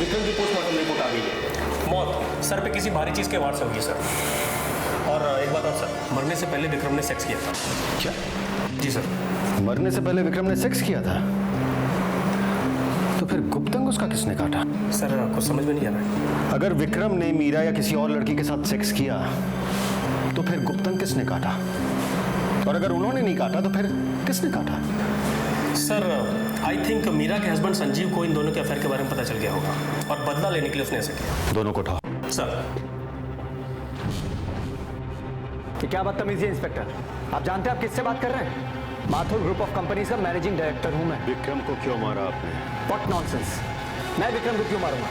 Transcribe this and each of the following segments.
विक्रम की postmortem report आ गई है। मौत सर पे किसी भारी चीज के वार से हुई है सर। और एक बात और सर, मरने से पहले विक्रम ने सेक्स किया था। क्या? जी सर। मरने से पहले विक्रम ने सेक्स किया था? तो फिर गुप्तंग उसका किसने काटा? सर कुछ समझ में नहीं आ रहा है। अगर विक्रम ने मीरा या किसी और लड़की के साथ सेक्स किया तो फिर गुप्तंग किसने काटा? और अगर उन्होंने नहीं काटा तो फिर किसने काटा? सर आई थिंक मीरा के हस्बैंड संजीव को इन दोनों के अफेयर के बारे में पता चल गया होगा और बदला लेने के लिए उसने ऐसा किया। दोनों को उठाओ। सर। ये क्या बदतमीजी है इंस्पेक्टर? आप जानते हैं आप किससे बात कर रहे हैं? माथुर ग्रुप ऑफ कंपनीज का मैनेजिंग डायरेक्टर हूं मैं। विक्रम को क्यों मारा आपने? What nonsense! मैं विक्रम को क्यों मारूंगा?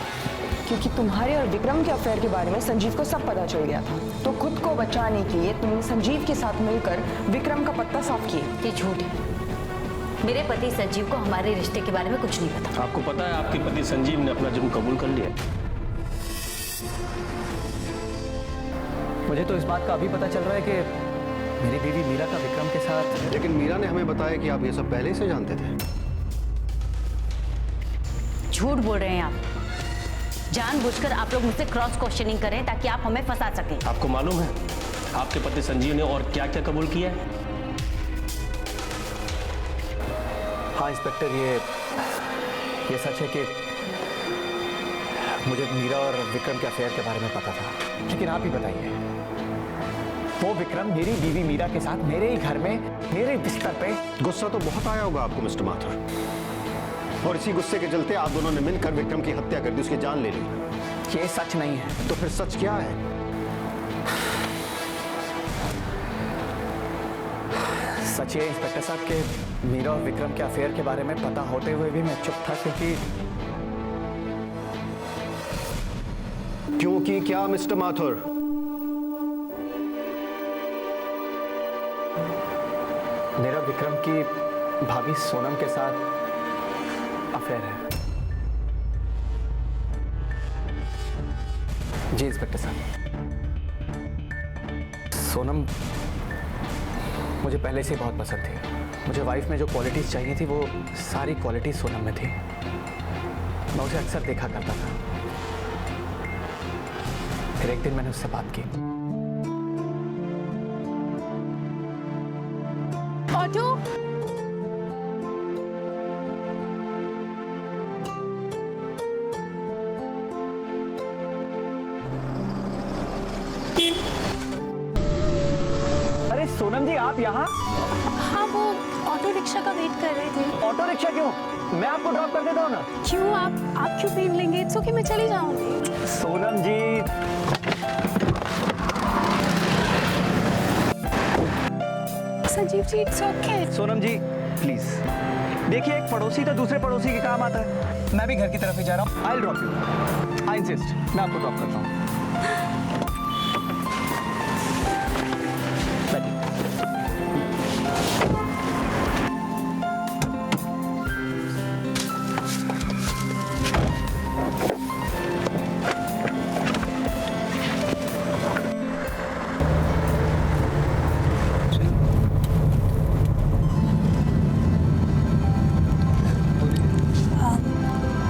क्योंकि तुम्हारे और विक्रम के अफेयर के बारे में संजीव को सब पता चल गया था, तो खुद को बचाने के लिए तुमने संजीव के साथ मिलकर विक्रम का पत्ता साफ किया। ये झूठ है। मेरे पति संजीव को हमारे रिश्ते के बारे में कुछ नहीं पता। आपको पता है आपके पति संजीव ने अपना जुर्म कबूल कर लिया? मुझे तो इस बात का अभी पता चल रहा है कि मेरी बीवी मीरा का विक्रम के साथ। लेकिन मीरा ने हमें बताया कि आप ये सब पहले से जानते थे। झूठ बोल रहे हैं आप। जानबूझकर आप लोग मुझसे क्रॉस क्वेश्चनिंग करें ताकि आप हमें फंसा सकें। आपको मालूम है आपके पति संजीव ने और क्या क्या कबूल किया है? हाँ इंस्पेक्टर, ये सच है कि मुझे मीरा और विक्रम के अफेयर के बारे में पता था। लेकिन आप ही बताइए, वो विक्रम मेरी बीवी मीरा के साथ मेरे ही घर में मेरे बिस्तर पे। गुस्सा तो बहुत आया होगा आपको मिस्टर माथुर, और इसी गुस्से के चलते आप दोनों ने मिलकर विक्रम की हत्या कर दी, उसकी जान ले ली। ये सच नहीं है। तो फिर सच क्या है? सच ये इंस्पेक्टर साहब के मीरा और विक्रम के अफेयर के बारे में पता होते हुए भी मैं चुप था, क्योंकि क्या मिस्टर माथुर? मेरा विक्रम की भाभी सोनम के साथ अफेयर है। जी इंस्पेक्टर साहब, सोनम मुझे पहले से बहुत पसंद थी। मुझे वाइफ में जो क्वालिटीज चाहिए थी वो सारी क्वालिटीज सोनम में थी। मैं उसे अक्सर देखा करता था। फिर एक दिन मैंने उससे बात की। ऑटो, अरे सोनम जी, आप यहाँ? हाँ वो ऑटो रिक्शा का वेट कर रहे थे। ऑटो रिक्शा क्यों? मैं आपको ड्रॉप कर देता हूँ ना। क्यों? आप क्यों पेन लेंगे? इट्स ओके, मैं चली जाऊंगी। Sonam ji. Sanjeev ji it's okay. Sonam ji please देखिए, एक पड़ोसी तो दूसरे पड़ोसी के काम आता है। मैं भी घर की तरफ ही जा रहा हूँ। I drop you. I insist, मैं आपको ड्रॉप करता हूँ।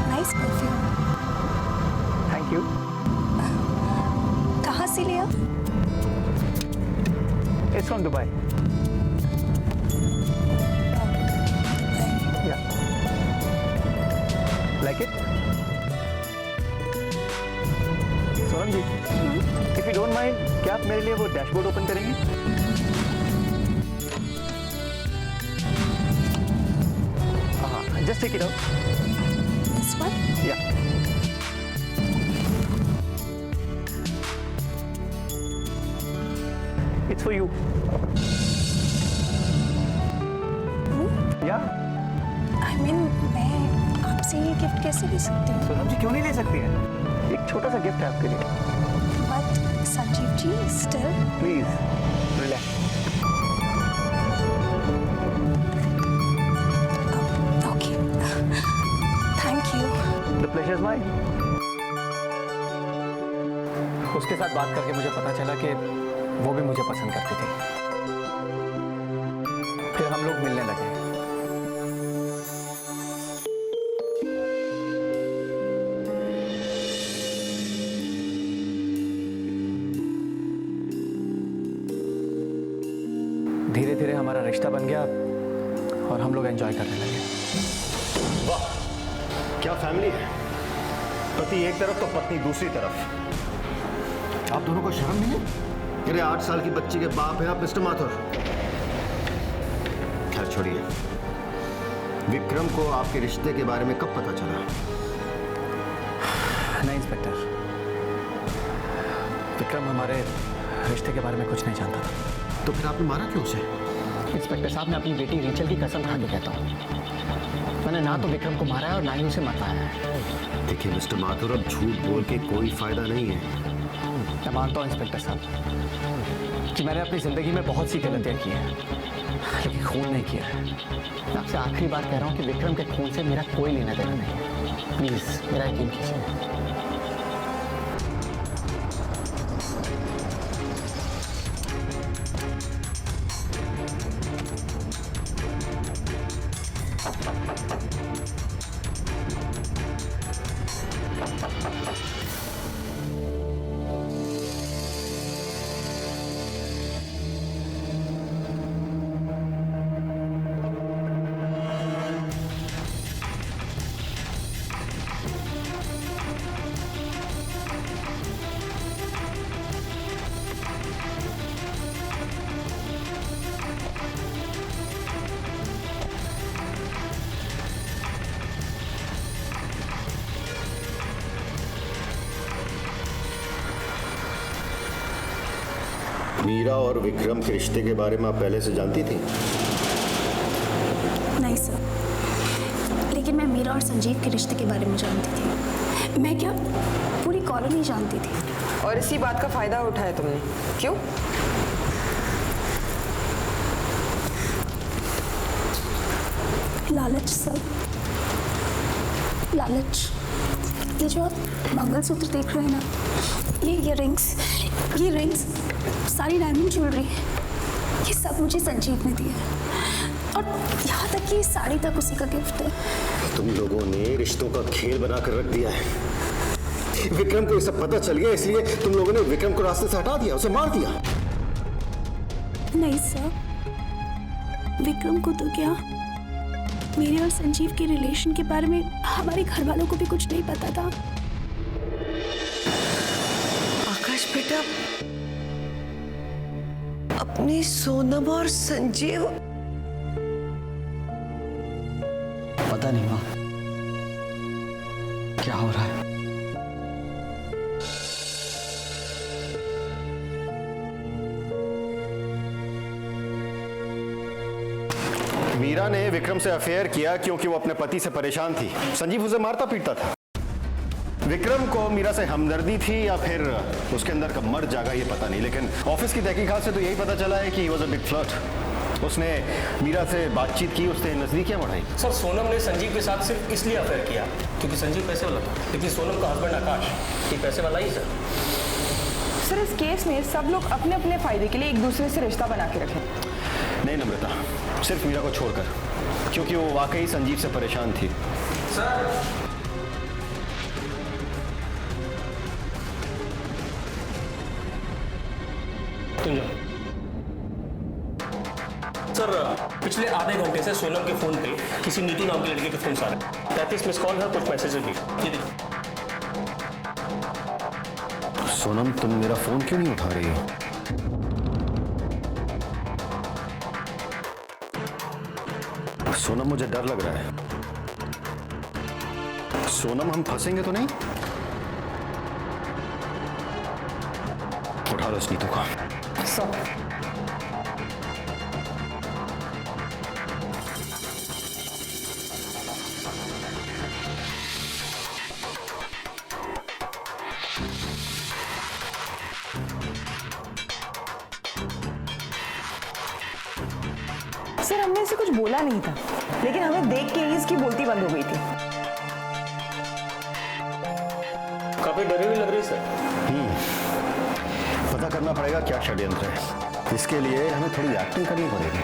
Nice perfume. Thank you. कहाँ से लिया? It's from Dubai. Yeah like it? Sonam ji, if you don't mind, क्या आप मेरे लिए वो डैशबोर्ड ओपन करेंगे? हाँ, just take it out. This one? Yeah it's for you. Yeah I mean मैं आपसे ये गिफ्ट कैसे ले सकती हूँ? सोनम जी क्यों नहीं ले सकती हैं? एक छोटा सा गिफ्ट है आपके लिए। But Sanjeev ji still. Please relax. Okay, thank you. The pleasure is mine. उसके साथ बात करके मुझे पता चला कि वो भी मुझे पसंद करती थी। फिर हम लोग मिलने लगे। रिश्ता बन गया और हम लोग एंजॉय करने लगे। वाह, क्या फैमिली है। पति एक तरफ तो पत्नी दूसरी तरफ। आप दोनों को शर्म नहीं है? मेरे 8 साल की बच्ची के बाप हैं आप मिस्टर माथुर। खैर छोड़िए, विक्रम को आपके रिश्ते के बारे में कब पता चला? नहीं इंस्पेक्टर, विक्रम हमारे रिश्ते के बारे में कुछ नहीं जानता था। तो फिर आपने मारा क्यों उसे? इंस्पेक्टर साहब, मैं अपनी बेटी रीचल की कसम खा के कहता हूँ, मैंने ना तो विक्रम को मारा है और ना ही उसे मरवाया है। देखिए मिस्टर माथुर, अब झूठ बोल के कोई फायदा नहीं है। मैं मानता हूँ इंस्पेक्टर साहब कि मैंने अपनी ज़िंदगी में बहुत सी गलतियाँ की हैं, लेकिन खून नहीं किया है। मैं आपसे आखिरी बार कह रहा हूँ कि विक्रम के खून से मेरा कोई लेना देना नहीं है। प्लीज़ मेरा यकीन कीजिए। मीरा और विक्रम के रिश्ते के बारे में आप पहले से जानती थी? नहीं सर, लेकिन मैं मीरा और संजीव के रिश्ते के बारे में जानती थी। मैं क्या, पूरी कॉलोनी जानती थी। और इसी बात का फायदा उठाया तुमने, क्यों? लालच सर, लालच। ये जो आप मंगलसूत्र देख रहे हैं ना, ये रिंग्स, सारी डायमंड ज्वेलरी, ये सब मुझे संजीव ने दिया है। और यहाँ तक कि साड़ी तक उसी का गिफ्ट है। तुम लोगों ने रिश्तों का खेल बनाकर रख दिया है। विक्रम को ये सब पता चल गया, इसलिए तुम लोगों ने विक्रम को रास्ते से हटा दिया, उसे मार दिया। नहीं सर, विक्रम को तो क्या, मेरे और संजीव के रिलेशन के बारे में हमारे घर वालों को भी कुछ नहीं पता था। आकाश बेटा, अपनी सोनम और संजीव, पता नहीं माँ क्या हो रहा है। मीरा ने विक्रम से अफेयर किया क्योंकि वो अपने पति से परेशान थी। संजीव उसे मारता पीटता था। विक्रम को मीरा से हमदर्दी थी या फिर उसके अंदर का मर्द जागा, ये पता नहीं, लेकिन ऑफिस की तहकीकात से तो यही पता चला है कि he was a big flirt. उसने मीरा से बातचीत की, उससे नजदीकियां बढ़ाई। सर सोनम ने संजीव के साथ सिर्फ इसलिए अफेयर किया क्योंकि संजीव पैसे वाला था, लेकिन सोनम का हस्बैंड आकाश ये पैसे वाला ही सर। सर इस केस में सब लोग अपने अपने फायदे के लिए एक दूसरे से रिश्ता बना के रखें। नहीं नम्रता, सिर्फ मीरा को छोड़कर, क्योंकि वो वाकई संजीव से परेशान थी। सर तुम जाओ। सर पिछले आधे घंटे से सोनम के फोन पे किसी नीतू नाम के लड़के के फोन आ रहे हैं। 33 मिस कॉल है, कुछ मैसेजेस भी। ये देखो। सोनम, तुम मेरा फोन क्यों नहीं उठा रही हो? सोनम, मुझे डर लग रहा है। सोनम, हम फंसेंगे तो नहीं? उठा लो इस नीतू का। सर हमने इसे कुछ बोला नहीं था, लेकिन हमें देख के ही इसकी बोलती बंद हो गई थी। काफी डरे हुए लग रही सर। पता करना पड़ेगा क्या षड्यंत्र है। इसके लिए हमें थोड़ी एक्टिंग करनी पड़ेगी।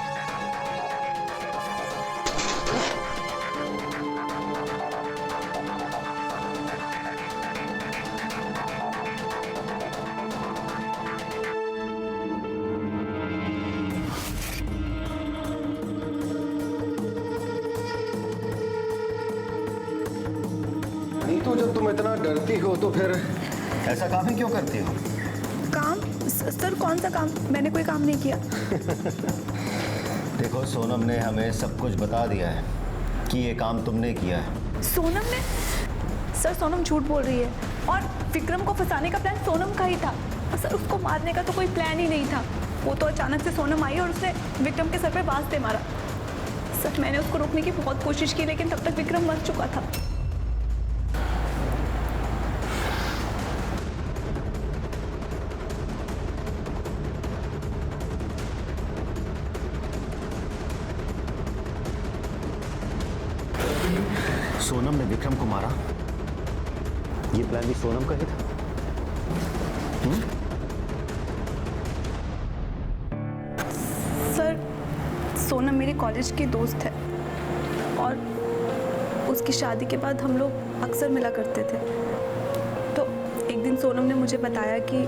तो जब तुम इतना डरती हो तो फिर ऐसा काम ही क्यों करती हो? काम? सर कौन सा काम? मैंने कोई काम नहीं किया। देखो सोनम ने हमें सब कुछ बता दिया है कि ये काम तुमने किया है। सोनम ने? सर सोनम झूठ बोल रही है और विक्रम को फंसाने का प्लान सोनम का ही था। और सर उसको मारने का तो कोई प्लान ही नहीं था। वो तो अचानक से सोनम आई और उसने विक्रम के सर पे बांस से मारा। सर मैंने उसको रोकने की बहुत कोशिश की लेकिन तब तक विक्रम मर चुका था। सोनम ने विक्रम को मारा, ये प्लान भी सोनम का ही था। सर सोनम मेरे कॉलेज की दोस्त है और उसकी शादी के बाद हम लोग अक्सर मिला करते थे। तो एक दिन सोनम ने मुझे बताया कि